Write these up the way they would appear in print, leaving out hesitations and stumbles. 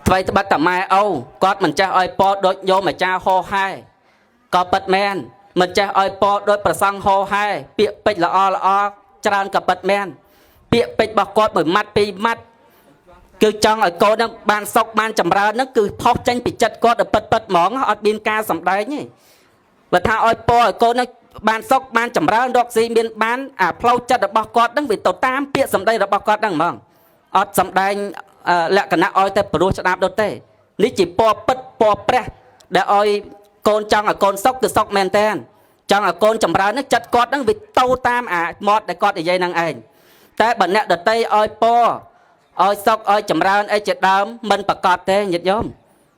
ថ្មីត្បិតតែម៉ែអូគាត់មិនចេះឲ្យពរដូចញោមអាចារ្យហោហែក៏ពិតមែនមិនចេះឲ្យពរដូចប្រសង់ហោហែពាក្យពេចន៍ល្អល្អច្រើនក៏ពិតមែនពាក្យពេចន៍របស់គាត់មួយម៉ាត់ពីរម៉ាត់គឺចង់ឲ្យកូននឹងបានសុខបានចម្រើននឹងគឺផុសចេញពីចិត្តគាត់ទៅពិតហ្មងអត់មានការសម្ដែងទេបើថាឲ្យពរឲ្យកូននឹងបានសុខបានចម្រើនរកស៊ីមានបានអាផ្លូវចិត្តរបស់គាត់នឹងវាទៅតាមពាក្យសម្ដីរបស់គាត់នឹងហ្មងអត់សម្ដែងលក្ខណៈឲ្យតែព្រោះស្ដាប់ដូចទេនេះជាពរពិតពរព្រះដែលឲ្យកូនចង់ឲ្យកូនសុខគឺសុខមែនតើចង់ឲ្យកូនចម្រើននឹងចិត្តគាត់នឹងវាទៅតាមអាមាត់ដែលគាត់និយាយនឹងឯងតែបើអ្នកដតីឲ្យពរឲ្យសុខឲ្យចម្រើនអីជាដើមមិនប្រកាសទេញាតិញោម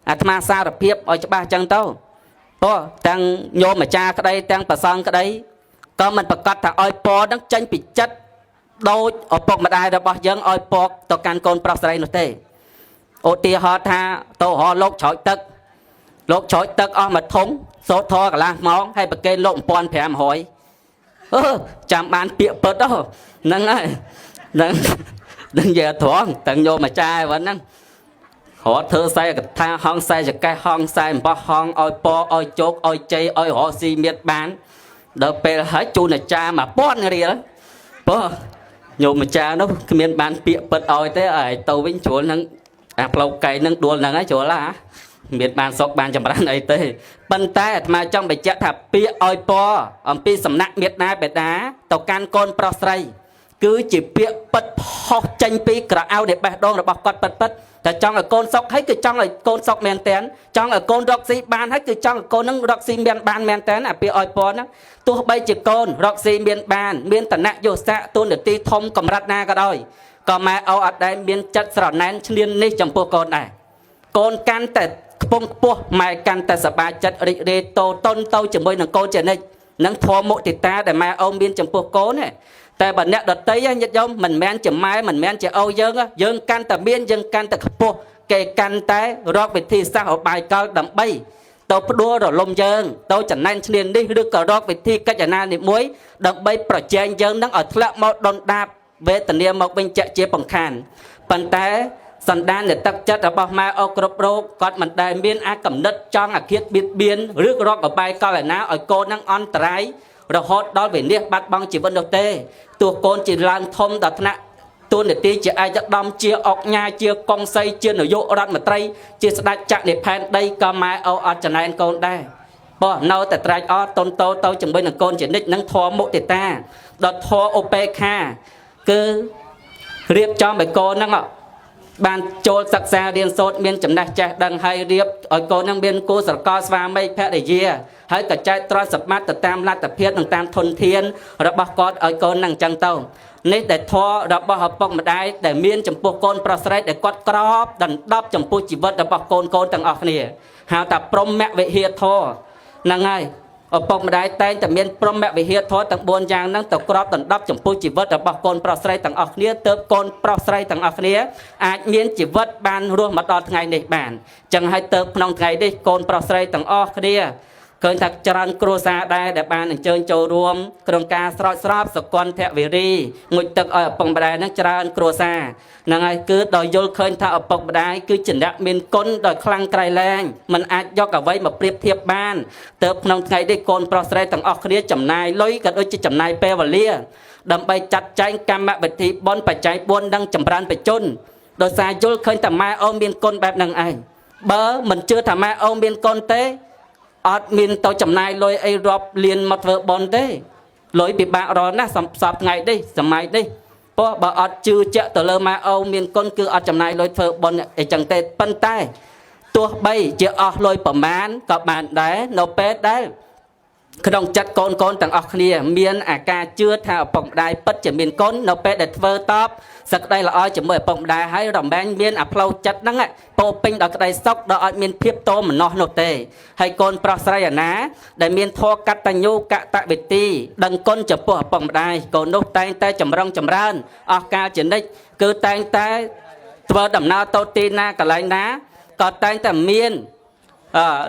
អាត្មាសារភាពឲ្យច្បាស់អញ្ចឹងទៅព្រោះទាំងញោមអាចារ្យក្តីទាំងប្រសង់ក្តីក៏មិនប្រកាសថាឲ្យពរនឹងចេញពីចិត្តដូចឪពុកម្ដាយរបស់យើងឲ្យពកទៅកាន់កូនប្រុសស្រីនោះទេឧទាហរណ៍ថាទៅរកលោកច្រោចទឹកអស់មួយធុងសូត្រធរកន្លះម៉ោងហើយប្រគេនលោក 1500 ចាំបានពាក្យពិតហ្នឹងហើយហ្នឹងនិយាយត្រង់ទាំងញោមអាចារ្យហ្នឹងរត់ធ្វើខ្សែកថាហងខ្សែចកេះហងខ្សែអំបោះហងឲ្យពរឲ្យជោគឲ្យជ័យឲ្យរកស៊ីមានបានដល់ពេលហើយជូនអាចារ្យ1000រៀលព្រោះញោមអាចារ្យនោះគ្មានបានពាក្យពិតឲ្យទេឲ្យទៅវិញជ្រុលនឹងអាផ្លូវកែនឹងដួលហ្នឹងហើយជ្រុលមានបានសុខបានចម្រើនអីទេប៉ុន្តែអាត្មាចង់បញ្ជាក់ថាពាក្យឲ្យពរអំពីសំណាក់មេត្តាបេតាទៅកាន់កូនប្រុសស្រីគឺជាពាក្យពិតផុសចេញពីក្រអៅនៃបេះដូងរបស់គាត់ពិតតែចង់ឲ្យកូនសុខហើយគឺចង់ឲ្យកូនសុខមែនតើចង់ឲ្យកូនរកស៊ីបានហើយគឺចង់ឲ្យកូននឹងរកស៊ីមានបានមែនតើអាពាក្យឲ្យពរហ្នឹងទោះបីជាកូនរកស៊ីមានបានមានឋានៈយសស័ក្តិទូនាទីធំកម្រិតណាក៏ដោយក៏ម៉ែអូអត់ដែលមានចិត្តស្រណែនឈ្លាននេះចំពោះកូនដែរកូនកាន់តែខ្ពង់ខ្ពស់ម៉ែកាន់តែសប្បាយចិត្តរីករាយតូតុនទៅជាមួយនឹងកូនជានិច្ចនឹងធម៌មុទិតាដែលម៉ែអូមានចំពោះកូនទេតែបើអ្នកដតីញាតិញោមមិនមែនជាម៉ែមិនមែនជាអូយើងកាន់តែមានយើងកាន់តែខ្ពស់គេកាន់តែរកវិធីសាស្ត្រឧបាយកលដើម្បីទៅផ្ដួលរលំយើងទៅចំណេញឈ្នាននេះឬក៏រកវិធីកិច្ចណានីមួយដើម្បីប្រជែងយើងនឹងឲ្យធ្លាក់មកដុនដាបវេទនាមកវិញជាជាបង្ខានប៉ុន្តែសន្តាននៃទឹកចិត្តរបស់ម៉ែអូគ្រប់រោគគាត់មិនដែលមានអាកំណត់ចង់អាឃាតបៀតបៀនឬក៏រកឧបាយកលណាឲ្យកូននឹងអន្តរាយរហូតដល់វិនិច្ឆ័យបាត់បង់ជីវិតនោះទេទោះកូនជាឡើងធំដល់ថ្នាក់ទូនាទីជាឯកឧត្តមជាអុកញ៉ាជាកុងសីជានាយករដ្ឋមន្ត្រីជាស្ដេចចក្រនិផែនដីក៏ម៉ែអូអត់ចំណែនកូនដែរបើនៅតែត្រែកអត់តូនតូទៅជាមួយនឹងកូនជានិច្ចនឹងធម៌មុទិតាដល់ធម៌ឧបេក្ខាគឺរៀបចំឲ្យកូនហ្នឹងបានចូលសិក្សារៀនសូត្រមានចំណេះចេះដឹងហើយរៀបឲ្យកូននឹងមានគូស្រករស្វាមីភរិយាហើយក៏ចែកទ្រព្យសម្បត្តិទៅតាមលទ្ធភាពនិងតាមធនធានរបស់គាត់ឲ្យកូននឹងអញ្ចឹងទៅនេះដែលធម៌របស់ឪពុកម្ដាយដែលមានចំពោះកូនប្រុសស្រីដែលគាត់ក្របដណ្ដប់ចំពោះជីវិតរបស់កូនទាំងអស់គ្នាហៅថាព្រហ្មវិហារធម៌ហ្នឹងហើយឪពុកម្ដាយតែងតែមានព្រហ្មវិហារធម៌ទាំង4យ៉ាងហ្នឹងទៅក្របដណ្ដប់ចំពោះជីវិតរបស់កូនប្រុសស្រីទាំងអស់គ្នាទើបកូនប្រុសស្រីទាំងអស់គ្នាអាចមានជីវិតបានរស់មកដល់ថ្ងៃនេះបានអញ្ចឹងហើយទើបក្នុងថ្ងៃនេះកូនប្រុសស្រីទាំងអស់គ្នាឃើញថាច្រើនគ្រួសារដែរដែលបានអញ្ជើញចូលរួមក្នុងការស្រោចស្រពសកលភវេរីងុចទឹកឲ្យឪពុកម្ដាយហ្នឹងច្រើនគ្រួសារហ្នឹងហើយគឺដោយយល់ឃើញថាឪពុកម្ដាយគឺជាអ្នកមានគុណដ៏ខ្លាំងក្រៃលែងមិនអាចយកអ្វីមកប្រៀបធៀបបានទើបក្នុងថ្ងៃនេះកូនប្រុសស្រីទាំងអស់គ្នាចំណាយលុយក៏ដូចជាចំណាយពេលវេលាដើម្បីចាត់ចែងកម្មវិធីបុណ្យបច្ច័យ4និងចម្រើនបជនដោយសារយល់ឃើញថាម៉ែអូនមានគុណបែបហ្នឹងឯងបើមិនជឿថាម៉ែអូនមានគុណទេអត់មានទៅចំណាយលុយអីរាប់លានមកធ្វើបុណ្យទេលុយពិបាករកណាស់សពថ្ងៃនេះសម័យនេះព្រោះបើអត់ជឿជាក់ទៅលើម៉ែអូនមានគុណគឺអត់ចំណាយលុយធ្វើបុណ្យអីចឹងទេប៉ុន្តែទោះបីជាអស់លុយប្រមាណក៏បានដែរនៅពេលដែលក្នុងចិត្តកូនទាំងអស់គ្នាមានអាការជឿថាឪពុកម្ដាយពិតជាមានគុណនៅពេលដែលធ្វើតបសក្តីល្អជាមួយឪពុកម្ដាយហើយរមែងមានអាផ្លូវចិត្តហ្នឹងពោពេញដល់ក្តីសុខដល់អត់មានភាពតមនោះនោះទេហើយកូនប្រុសស្រីអាណាដែលមានធម៌កតញ្ញូកតវេទីដឹងគុណចំពោះឪពុកម្ដាយកូននោះតែងតែចម្រុងចម្រើនអស់កាលជានិច្ចគឺតែងតែធ្វើដំណើរទៅទីណាកន្លែងណាក៏តែងតែមាន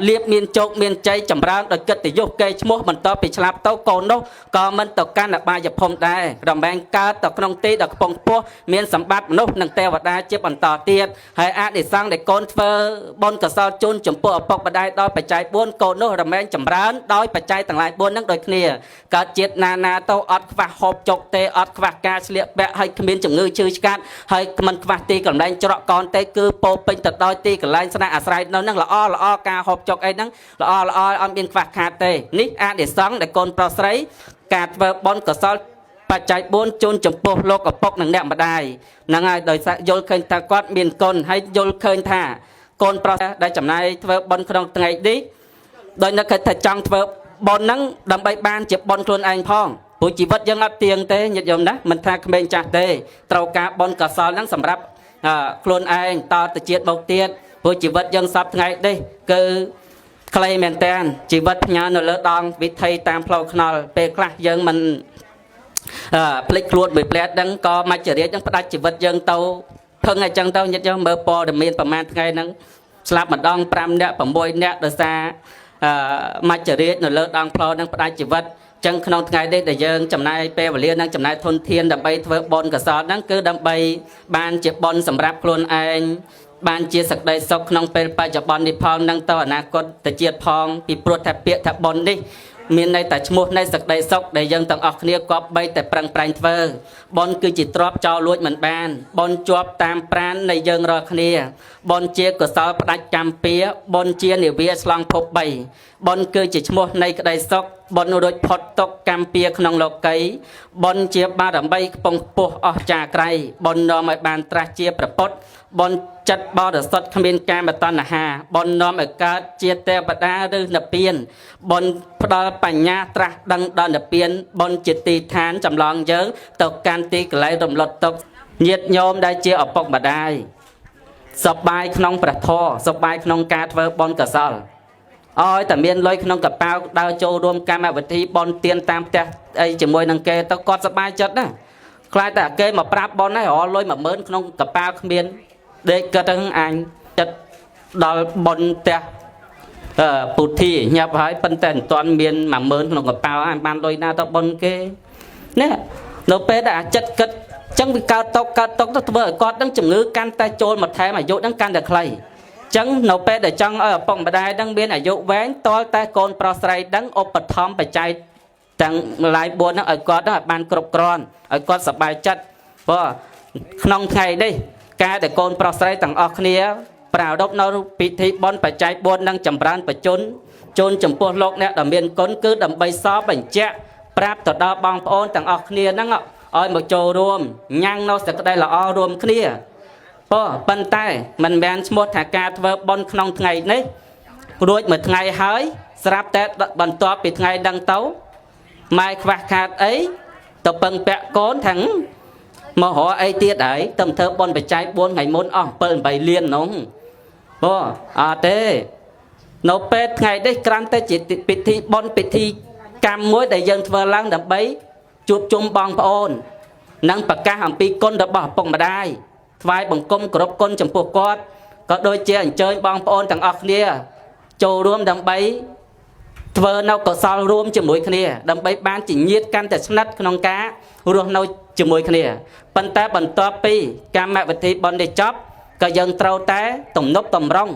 លៀបមានជោគមានជ័យចម្រើនដោយកិត្តិយសកេរ្តិ៍ឈ្មោះបន្តពីឆ្លាប់ទៅកូននោះក៏មិនទៅកាន់អបាយភូមិដែររមែងកើតទៅក្នុងទីដ៏ខ្ពង់ខ្ពស់មានសម្បត្តិមនុស្សនិងទេវតាជាបន្តទៀតហើយអានិសង្សដែលកូនធ្វើបុណ្យកុសលជូនចំពោះឪពុកម្ដាយដោយបច្ច័យ4កូននោះរមែងចម្រើនដោយបច្ច័យទាំងឡាយ4នឹងដូចគ្នាកើតជាតិណាទៅអត់ខ្វះហូបចុកទេអត់ខ្វះការស្លៀកពាក់ហើយគ្មានជំងឺឈឺឆ្កាត់ហើយមិនខ្វះទីកន្លែងច្រកកូនទេគឺពោពេញទៅដោយទីកន្លែងស្នាក់អាស្រ័យនៅនឹងល្អការហូបចុកអីហ្នឹងល្អអត់មានខ្វះខាតទេនេះអានិសង្សដែលកូនប្រុសស្រីការធ្វើបុណ្យកុសលបច្ច័យ4ជូនចំពោះលោកឪពុកនិងអ្នកម្ដាយហ្នឹងហើយដោយសារយល់ឃើញថាគាត់មានគុណហើយយល់ឃើញថាកូនប្រុសដែលចំណាយធ្វើបុណ្យក្នុងថ្ងៃនេះដោយនឹកថាចង់ធ្វើបុណ្យហ្នឹងដើម្បីបានជាបុណ្យខ្លួនឯងផងព្រោះជីវិតយើងអត់ទៀងទេញាតិញោមណាមិនថាក្មេងចាស់ទេត្រូវការបុណ្យកុសលហ្នឹងសម្រាប់ខ្លួនឯងតទៅជាតិមកទៀតព្រោះជីវិតយើងសពថ្ងៃនេះគឺខ្លីមែនតើជីវិតផ្ញើនៅលើដងវិថីតាមផ្លូវថ្នល់ពេលខ្លះយើងមិនភ្លេចខ្លួនមួយផ្លែតហ្នឹងក៏មច្ចរាជហ្នឹងផ្ដាច់ជីវិតយើងទៅភឹងអញ្ចឹងទៅញាតិយើងមើលព័ត៌មានប្រហែលថ្ងៃហ្នឹងស្លាប់ម្ដង5នាក់6នាក់ដោយសារមច្ចរាជនៅលើដងផ្លូវហ្នឹងផ្ដាច់ជីវិតចឹងក្នុងថ្ងៃនេះដែលយើងចំណាយពេលវេលានិងចំណាយធនធានដើម្បីធ្វើបុណ្យកុសលហ្នឹងគឺដើម្បីបានជាបុណ្យសម្រាប់ខ្លួនឯងបានជាសក្តីសុខក្នុងពេលបច្ចុប្បន្ននេះផងនិងទៅអនាគតទៅជាតិផងពីព្រោះថាពាក្យថាបុណ្យនេះមានន័យតែឈ្មោះនៃសក្តីសុខដែលយើងទាំងអស់គ្នាគប្បីតែប្រឹងប្រែងធ្វើបុណ្យគឺជាទ្រព្យចោលលួចមិនបានបុណ្យជាប់តាមប្រាណនៃយើងរាល់គ្នាបុណ្យជាកុសលផ្ដាច់កម្មពៀបុណ្យជានិវាឆ្លងភព3បុណ្យគឺជាឈ្មោះនៃក្តីសុខបុណ្យរួចផុតទុក្ខកម្មពៀក្នុងលោកីបុណ្យជាបារមីខ្ពង់ខ្ពស់អស្ចារ្យក្រៃបុណ្យនាំឲ្យបានត្រាស់ជាព្រះពុទ្ធបុណ្យចិត្តបរិសុទ្ធគ្មានកាមតណ្ហាបុណ្យនាំឲ្យកើតជាទេវតាឬនិព្វានបុណ្យផ្ដល់បញ្ញាត្រាស់ដឹងដល់និព្វានបុណ្យជាទីឋានចម្លងយើងទៅកាន់ទីកន្លែងរំលត់ទុក្ខញាតិញោមដែលជាឪពុកម្ដាយសប្បាយក្នុងព្រះធម៌សប្បាយក្នុងការធ្វើបុណ្យកុសលឲ្យតែមានលុយក្នុងកប៉ាល់ដើរចូលរួមកម្មវិធីបុណ្យទានតាមផ្ទះអីជាមួយនឹងគេទៅគាត់សប្បាយចិត្តណាខ្លាចតែគេមកប្រាប់បុណ្យហើយរលុយ10000ក្នុងកប៉ាល់គ្មានដេកគាត់ហ្នឹងអញចិត្តដល់បុណ្យផ្ទះពុទ្ធីញាប់ហើយប៉ុន្តែមិនទាន់មាន10000ក្នុងកប៉ាល់អញបានលុយណាទៅបុណ្យគេនេះនៅពេលដែលអាចិត្តគិតចឹងវាកើតតុកទៅធ្វើឲ្យគាត់នឹងជំងឺកាន់តែចូលមកថែមអាយុនឹងកាន់តែខ្លីចឹងនៅពេលដែលចង់ឲ្យឪពុកម្ដាយនឹងមានអាយុវែងតលតែកូនប្រុសស្រីនឹងឧបត្ថម្ភបច្ច័យទាំងឡាយ4នឹងឲ្យគាត់ឲ្យបានគ្រប់គ្រាន់ឲ្យគាត់សប្បាយចិត្តព្រោះក្នុងថ្ងៃនេះការដែលកូនប្រុសស្រីទាំងអស់គ្នាប្រារព្ធនៅពិធីបុណ្យបច្ច័យ4នឹងចម្រើនបជនជូនចំពោះលោកអ្នកដែលមានគុណគឺដើម្បីសពបញ្ជាក់ប្រាប់ទៅដល់បងប្អូនទាំងអស់គ្នាហ្នឹងឲ្យមកចូលរួមញ៉ាំងនៅសេចក្តីល្អរួមគ្នាប៉ុន្តែមិនមែនឈ្មោះថាការធ្វើបុណ្យក្នុងថ្ងៃនេះរួចមួយថ្ងៃហើយស្រាប់តែបន្ទាប់ពីថ្ងៃដឹងទៅម៉ែខ្វះខាតអីទៅពឹងពាក់កូនថាមករកអីទៀតហើយទៅធ្វើបុណ្យបច្ច័យ4ថ្ងៃមុនអស់7 8លាននោះអត់ទេនៅពេលថ្ងៃនេះក្រាន់តែជាពិធីបុណ្យពិធីកម្មមួយដែលយើងធ្វើឡើងដើម្បីជួបជុំបងប្អូននិងប្រកាសអំពីគុណរបស់ឪពុកម្ដាយថ្វាយបង្គំគោរពគុណចំពោះគាត់ក៏ដូចជាអញ្ជើញបងប្អូនទាំងអស់គ្នាចូលរួមដើម្បីធ្វើនៅកុសលរួមជាមួយគ្នាដើម្បីបានជាញាតិកាន់តែស្និទ្ធក្នុងការរស់នៅជាមួយគ្នាប៉ុន្តែបន្ទាប់ពីកម្មវិធីបុណ្យនេះចប់ក៏យើងត្រូវតែទំនប់តម្រង់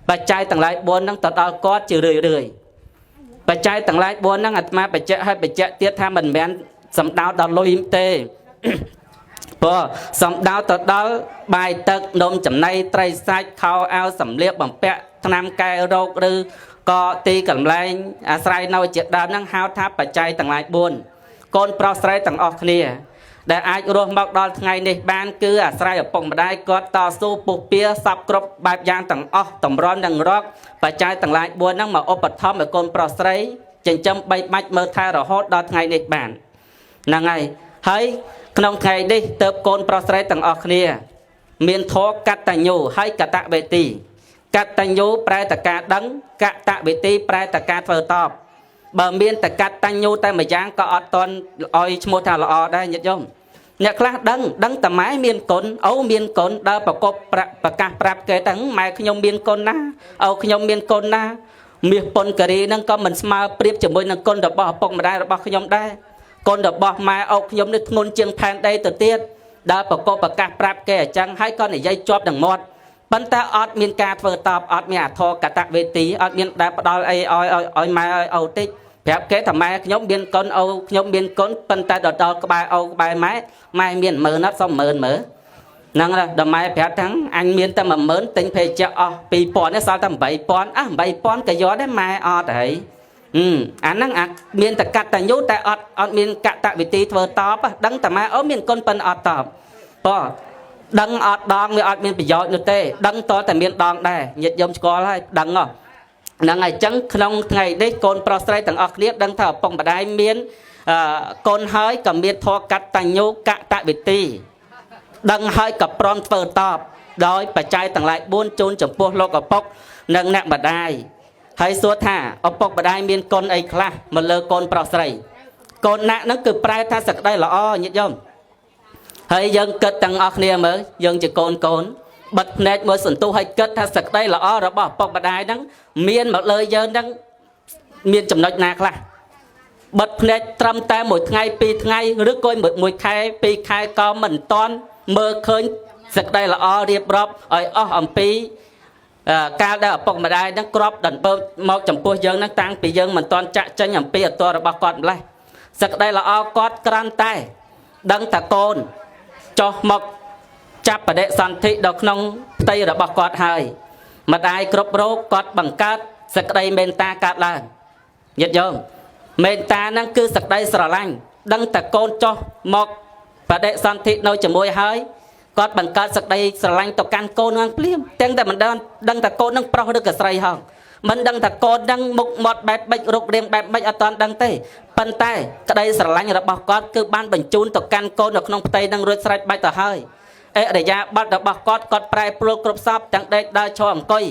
បច្ច័យទាំងឡាយ4ហ្នឹងទៅដល់គាត់ជារឿយបច្ច័យទាំងឡាយ4ហ្នឹងអាត្មាបច្ចៈឲ្យបច្ចៈទៀតថាមិនមែនសំដៅដល់លុយទេព្រោះសំដៅទៅដល់បាយទឹកនំចំណីត្រីសាច់ខោអាវសម្លៀកបំពាក់ថ្នាំកែរោគឬក៏ទីកន្លែងអាស្រ័យនៅជាដើមហ្នឹងហៅថាបច្ច័យទាំងឡាយ4កូនប្រុសស្រីទាំងអស់គ្នាដែលអាចរស់មកដល់ថ្ងៃនេះបានគឺអាស្រ័យឪពុកម្ដាយគាត់តស៊ូពុះពៀសពគ្រប់បែបយ៉ាងទាំងអស់តម្រាំនិងរកបច្ច័យទាំងឡាយ4ហ្នឹងមកឧបត្ថម្ភឲ្យកូនប្រុសស្រីចិញ្ចឹមបីបាច់មើលថែរហូតដល់ថ្ងៃនេះបានហ្នឹងហើយក្នុងថ្ងៃនេះទើបកូនប្រុសស្រីទាំងអស់គ្នាមានធម៌កតញ្ញូហើយកតវេទីកតញ្ញូប្រែតការដឹងកតវេទីប្រែតការធ្វើតបបើមានតកតញ្ញូតែម្យ៉ាងក៏អត់តន់ឲ្យឈ្មោះថាល្អដែរញាតិញោម អ្នកខ្លះដឹងតែម៉ែមានកូនអូមានកូនដើរប្រកបប្រកាសប្រាប់គេទាំងម៉ែខ្ញុំមានកូនណាអូខ្ញុំមានកូនណាមាសប៉ុនការីហ្នឹងក៏មិនស្មើប្រៀបជាមួយនឹងគុណរបស់ឪពុកម្ដាយរបស់ខ្ញុំដែរគុណរបស់ម៉ែអូខ្ញុំនេះធ្ងន់ជាងផែនដីទៅទៀតដើរប្រកបប្រកាសប្រាប់គេអញ្ចឹងហើយក៏និយាយជាប់នឹងមាត់ប៉ុន្តែអត់មានការធ្វើតបអត់មានអធរកតវេទីអត់មានដែលផ្ដល់អីឲ្យម៉ែឲ្យអូតិចប្រាប់គេថាម៉ែខ្ញុំមានកូនអូខ្ញុំមានកូនប៉ុន្តែដល់ក្បែរអូក្បែរម៉ែមាន10000អត់សុំ10000មើលហ្នឹងដល់ម៉ែប្រាប់ថាអញមានតែ10000ទិញភេសជ្ជៈអស់2000នេះសល់តែ80008000ក៏យកដែរម៉ែអត់ហើយអាហ្នឹងមានតែកតញ្ញូតែអត់មានកតវិធីធ្វើតបដឹងតែម៉ែអូមានកូនប៉ុន្តែអត់តបបើដឹងអត់ដងវាអត់មានប្រយោជន៍នោះទេដឹងតតែមានដងដែរញាតិញោមស្គាល់ហើយដឹងហ្នឹងហើយអញ្ចឹងក្នុងថ្ងៃនេះកូនប្រុសស្រីទាំងអស់គ្នាដឹងថាឪពុកម្ដាយមានកូនហើយក៏មានធម៌កតញ្ញូកតវិធីដឹងហើយក៏ព្រមធ្វើតបដោយបច្ច័យទាំងឡាយ4ជូនចំពោះលោកឪពុកនិងអ្នកម្ដាយហើយសួរថាឪពុកម្ដាយមានកូនអីខ្លះមកលើកូនប្រុសស្រីកូនណាក់ហ្នឹងគឺប្រែថាសក្តីល្អញាតិញោមហើយយើងគិតទាំងអស់គ្នាមើលយើងជាកូនបិទភ្នែកមើលសន្ទុះហើយគិតថាសក្តីល្អរបស់ឪពុកម្ដាយហ្នឹងមានមកលើយើងហ្នឹងមានចំណុចណាខ្លះបិទភ្នែកត្រឹមតែ1ថ្ងៃ2ថ្ងៃឬក៏1ខែ2ខែក៏មិនតាន់មើលឃើញសក្តីល្អរៀបរាប់ឲ្យអស់អំពីកាលដែលឪពុកម្ដាយហ្នឹងក្របដណ្ដើមមកចំពោះយើងហ្នឹងតាំងពីយើងមិនតាន់ចាក់ចេញអំពីអត្តរបស់គាត់ម្លេះសក្តីល្អគាត់ក្រាន់តែដឹងតែកូនចុះមកចាប់បដិសន្ធិដល់ក្នុងផ្ទៃរបស់គាត់ហើយម្ដាយគ្រប់រោគគាត់បង្កើតសក្តីមេត្តាកើតឡើងញាតិញោមមេត្តាហ្នឹងគឺសក្តីស្រឡាញ់ដឹងតែកូនចុះមកបដិសន្ធិនៅជាមួយហើយគាត់បង្កើតសក្តីស្រឡាញ់ទៅកាន់កូនហ្នឹងភ្លាមទាំងតែមិនដឹងតែកូនហ្នឹងប្រុសឬក៏ស្រីហងមិនដឹងថាកូនហ្នឹងមុខមាត់បែបបិចរូបរាងបែបបិចអត់ទាន់ដឹងទេប៉ុន្តែក្តីស្រឡាញ់របស់គាត់គឺបានបញ្ជូនទៅកាន់កូននៅក្នុងផ្ទៃហ្នឹងរួចស្រេចបាច់ទៅហើយអរិយាប័ត្ររបស់គាត់ប្រែប្រួលគ្រប់សពទាំងដេកដើរឈរអង្គុយ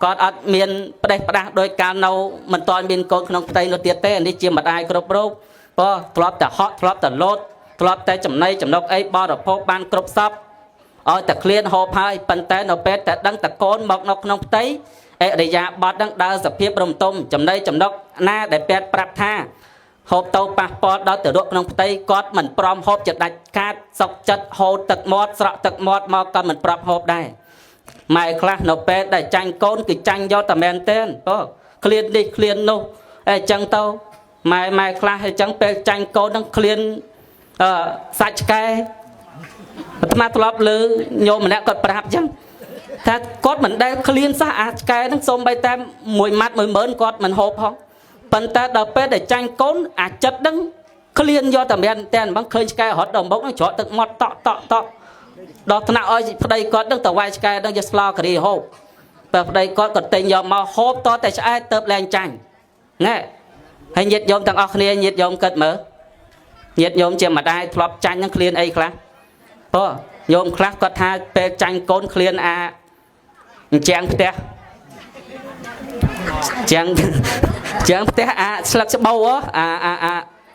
គាត់អត់មានផ្ដេសផ្ដាស់ដោយការនៅមិនទាន់មានកូនក្នុងផ្ទៃនោះទៀតទេនេះជាម្ដាយគ្រប់រូបព្រោះធ្លាប់តែហក់ធ្លាប់តែលោតធ្លាប់តែចំណីចំណុកអីបរិភោគបានគ្រប់សពឲ្យតែឃ្លានហូបហើយប៉ុន្តែនៅពេលតែដឹងតែកូនមកនៅក្នុងផ្ទៃអរិយាប័ត្រនឹងដើរសភាពរំទុំចំណីចំណុកណាដែលពេទ្យប្រាប់ថាហូបទៅប៉ះពាល់ដល់ទៅរកក្នុងផ្ទៃគាត់មិនព្រមហូបចិត្តដាច់ខាតសុកចិត្តហូរទឹកមាត់ស្រក់ទឹកមាត់មកក៏មិនប្រាប់ហូបដែរម៉ែខ្លះនៅពេលដែលចាញ់កូនគឺចាញ់យកតែមែនទេបើឃ្លាននេះឃ្លាននោះអញ្ចឹងទៅម៉ែខ្លះអញ្ចឹងពេលចាញ់កូននឹងឃ្លានសាច់ឆ្កែអាត្មាធ្លាប់លើញោមម្នាក់គាត់ប្រាប់អញ្ចឹងថាគាត់មិនដែលឃ្លានសោះអាឆ្កែនឹងសូម្បីតែមួយម៉ាត់10000គាត់មិនហូបផងប៉ុន្តែដល់ពេលដែលចាញ់កូនអាចិត្តនឹងឃ្លានយកតែមែនតែមិនឃើញឆ្កែរត់ដល់មុខនឹងច្រកទឹកមាត់តក់ដល់ថ្នាក់ឲ្យប្តីគាត់នឹងទៅវាយឆ្កែនឹងយកស្លោការីហូបតែប្តីគាត់ក៏ទិញយកមកហូបតតែឆ្អែតទៅលែងចាញ់ណែហើយញាតិញោមទាំងអស់គ្នាញាតិញោមគិតមើលញាតិញោមជាម្ដាយធ្លាប់ចាញ់នឹងឃ្លានអីខ្លះព្រោះញោមខ្លះគាត់ថាពេលចាញ់កូនឃ្លានអញ្ចាំងផ្ទះជាងផ្ទះស្លឹកស្បូវ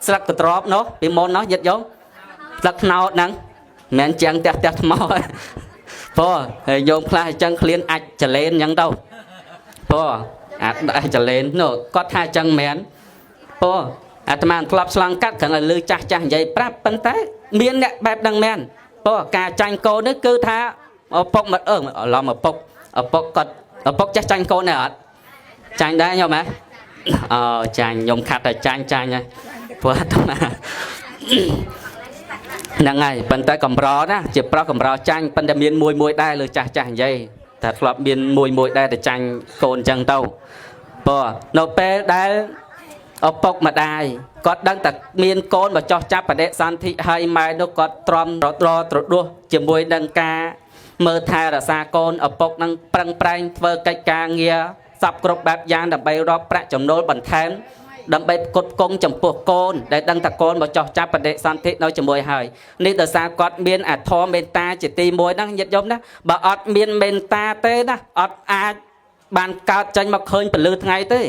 ស្លឹកកត្រប់នោះពីមុននោះញាតិញោមស្លឹកថ្នោតហ្នឹងមិនមែនជាងផ្ទះថ្មព្រោះហើយញោមខ្លះអញ្ចឹងឃ្លានអាចចលែនអញ្ចឹងទៅព្រោះអាចចលែននោះគាត់ថាអញ្ចឹងមែនព្រោះអាត្មាធ្លាប់ឆ្លងកាត់គ្រាន់តែលឺចាស់និយាយប្រាប់ប៉ុន្តែមានអ្នកបែបហ្នឹងមែនព្រោះការចាញ់កូននេះគឺថាឪពុកមិនឡំឪពុកគាត់ឪពុកចេះចាញ់កូនដែរអត់ចាញ់ដែរញោមហ៎ចាញ់ខ្ញុំខាត់តែចាញ់ហើយព្រោះអាត្មាហ្នឹងហើយប៉ុន្តែកម្រណាជាប្រុសកម្រចាញ់ប៉ុន្តែមានមួយដែរលើចាស់និយាយតែធ្លាប់មានមួយដែរតែចាញ់កូនអញ្ចឹងទៅព្រោះនៅពេលដែលឪពុកម្ដាយគាត់ដឹងតែមានកូនមកចោះចាប់បដិសន្ធិហើយម៉ែនោះគាត់ទ្រាំត្រដួសជាមួយនឹងការមើលថែរក្សាកូនឪពុកនឹងប្រឹងប្រែងធ្វើកិច្ចការងារសពគ្រប់បែបយ៉ាងដើម្បីរកប្រាក់ចំណូលបន្ថែមដើម្បីផ្គត់ផ្គង់ចំពោះកូនដែលដឹងតែកូនមកចោះចាប់បដិសន្ធិនៅជាមួយហើយនេះដោយសារគាត់មានអធមមេត្តាជាទី1ហ្នឹងញាតិញោមណាបើអត់មានមេត្តាទេណាអត់អាចបានកើតចេញមកឃើញពលឺថ្ងៃទេ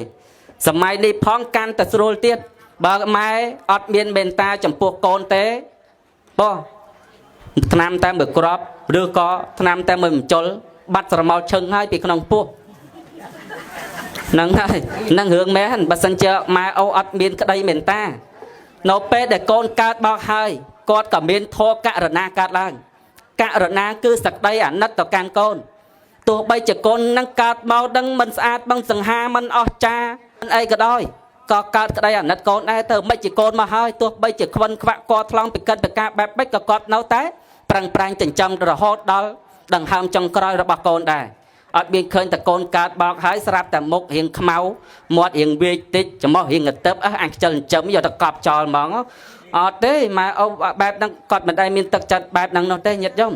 សម័យនេះផងកាន់តែស្រួលទៀតបើម៉ែអត់មានមេត្តាចំពោះកូនទេបង ថ្នាំតែមួយគ្រាប់ឬក៏ថ្នាំតែមួយបញ្ចុលបាត់ស្រមោលឈឹងហើយពីក្នុងពោះហ្នឹងហើយហ្នឹងរឿងមែនបើសិនជាម៉ែអូអត់មានក្តីមេត្តានៅពេលដែលកូនកើតបោកហើយគាត់ក៏មានធម៌ករណាកើតឡើងករណាគឺសក្តីអាណិតទៅកាន់កូនទោះបីជាកូននឹងកើតមកដឹងមិនស្អាតមិនសង្ហាមិនអស្ចារ្យមិនអីក៏ដោយក៏កើតក្តីអាណិតកូនដែរទៅមិនជាកូនមកហើយទោះបីជាខ្វិនខ្វាក់គាត់ថ្លង់ពីកិត្តការបែបបិចក៏គាត់នៅតែប្រឹងប្រែងចិញ្ចឹមរហូតដល់ដង្ហើមចុងក្រោយរបស់កូនដែរអត់មានឃើញតែកូនកើតបោកហើយស្រាប់តែមុខរៀងខ្មៅមាត់រៀងវាយតិចច្រមុះរៀងកតឹបអញខ្ជិលចិញ្ចឹមយកទៅកប់ចោលហ្មងអត់ទេម៉ែអូបែបហ្នឹងគាត់មិនដែលមានទឹកចិត្តបែបហ្នឹងនោះទេញាតិញោម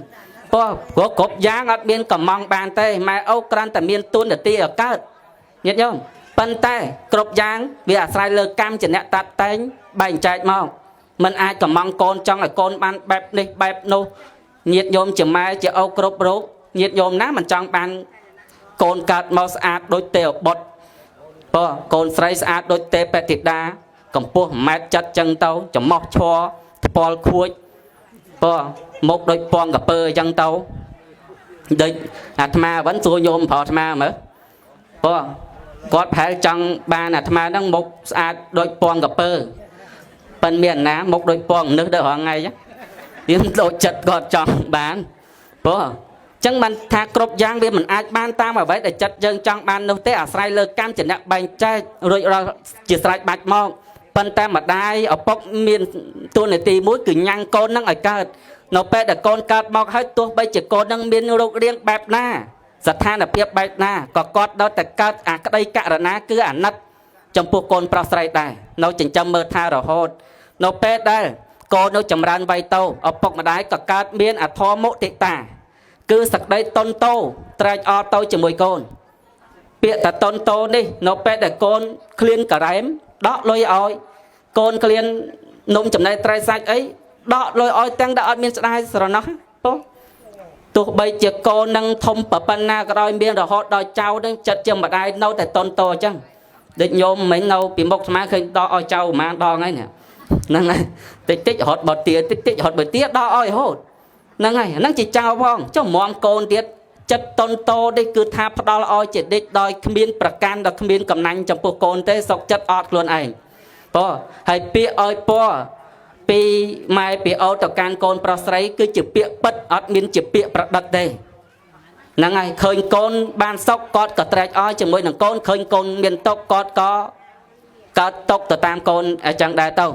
ព្រោះគ្រប់យ៉ាងអត់មានកំងបានទេម៉ែអូគ្រាន់តែមានទុននទីឲ្យកើតញាតិញោមប៉ុន្តែគ្រប់យ៉ាងវាអាស្រ័យលើកម្មជាអ្នកតាត់តែងបែងចែកមកមិនអាចកំងកូនចង់ឲ្យកូនបានបែបនេះបែបនោះញាតិញោមជាម៉ែជាអូគ្រប់រូបញាតិញោមណាមិនចង់បានកូនកើតមកស្អាតដូចទេវបុត្រព្រោះកូនស្រីស្អាតដូចទេពធីតាកម្ពស់1ម៉ែត្រ7ចឹងទៅច្រមុះឈរថ្ពាល់ខួចព្រោះមុខដូចពងកពើអញ្ចឹងទៅដូចអាត្មាvẫnសួរញោមប្រុសអាត្មាមើលព្រោះគាត់ប្រហែលចង់បានអាត្មាហ្នឹងមុខស្អាតដូចពងកពើប៉ិនមានណាមុខដូចពងនឹកដល់រងថ្ងៃយើងដូចចិត្តគាត់ចង់បានព្រោះចឹងបានថាគ្រប់យ៉ាងវាមិនអាចបានតាមអ្វីដែលចិត្តយើងចង់បាននោះទេអាស្រ័យលើកម្មជាអ្នកបែងចែករួចរាល់ជាស្រេចបាច់មកប៉ុន្តែម្ដាយឪពុកមានតួនាទីមួយគឺញ៉ាំងកូននឹងឲ្យកើតនៅពេលដែលកូនកើតមកហើយទោះបីជាកូននឹងមានរូបរាងបែបណាស្ថានភាពបែបណាក៏គាត់នៅតែកើតអាក្តីករណាគឺអាណិតចំពោះកូនប្រុសស្រីដែរនៅចិញ្ចឹមមើលថែរហូតនៅពេលដែលកូននៅចម្រើនវ័យទៅឪពុកម្ដាយក៏កើតមានអធមមុទិតាគឺសក្តីតន់តោត្រែកអរទៅជាមួយកូនពាក្យតែតន់តោនេះនៅពេលដែលកូនឃ្លានការ៉ែមដកលុយឲ្យកូនឃ្លាននំចំណីត្រីសាច់អីដកលុយឲ្យទាំងដែលអត់មានស្ដាយស្រណោះពោះទោះបីជាកូននឹងធំប៉ុណ្ណាក៏ដោយមានរហូតដល់ចៅនឹងចិត្តជាម្ដាយនៅតែតន់តោអញ្ចឹងដូចញោមមិញនៅពីមុខស្មាឃើញដកឲ្យចៅប្រហែលដងហើយហ្នឹងហើយតិចតិចរហូតបើទាតិចតិចរហូតបើទាដកឲ្យរហូតហ្នឹងហើយហ្នឹងជាចៅផងចុះមុំកូនទៀតចិត្តតន់តោនេះគឺថាផ្ដាល់ឲ្យជាដេចដោយគ្មានប្រកាន់ដល់គ្មានកំណាញ់ចំពោះកូនទេសុកចិត្តអត់ខ្លួនឯងព្រោះហើយពាក្យឲ្យពណ៌ពីម៉ែពីអូទៅកាន់កូនប្រុសស្រីគឺជាពាក្យពិតអត់មានជាពាក្យប្រឌិតទេហ្នឹងហើយឃើញកូនបានសុខគាត់ក៏ត្រេកអរជាមួយនឹងកូនឃើញកូនមានទុក្ខគាត់ក៏កើតទុក្ខទៅតាមកូនអញ្ចឹងដែរទៅ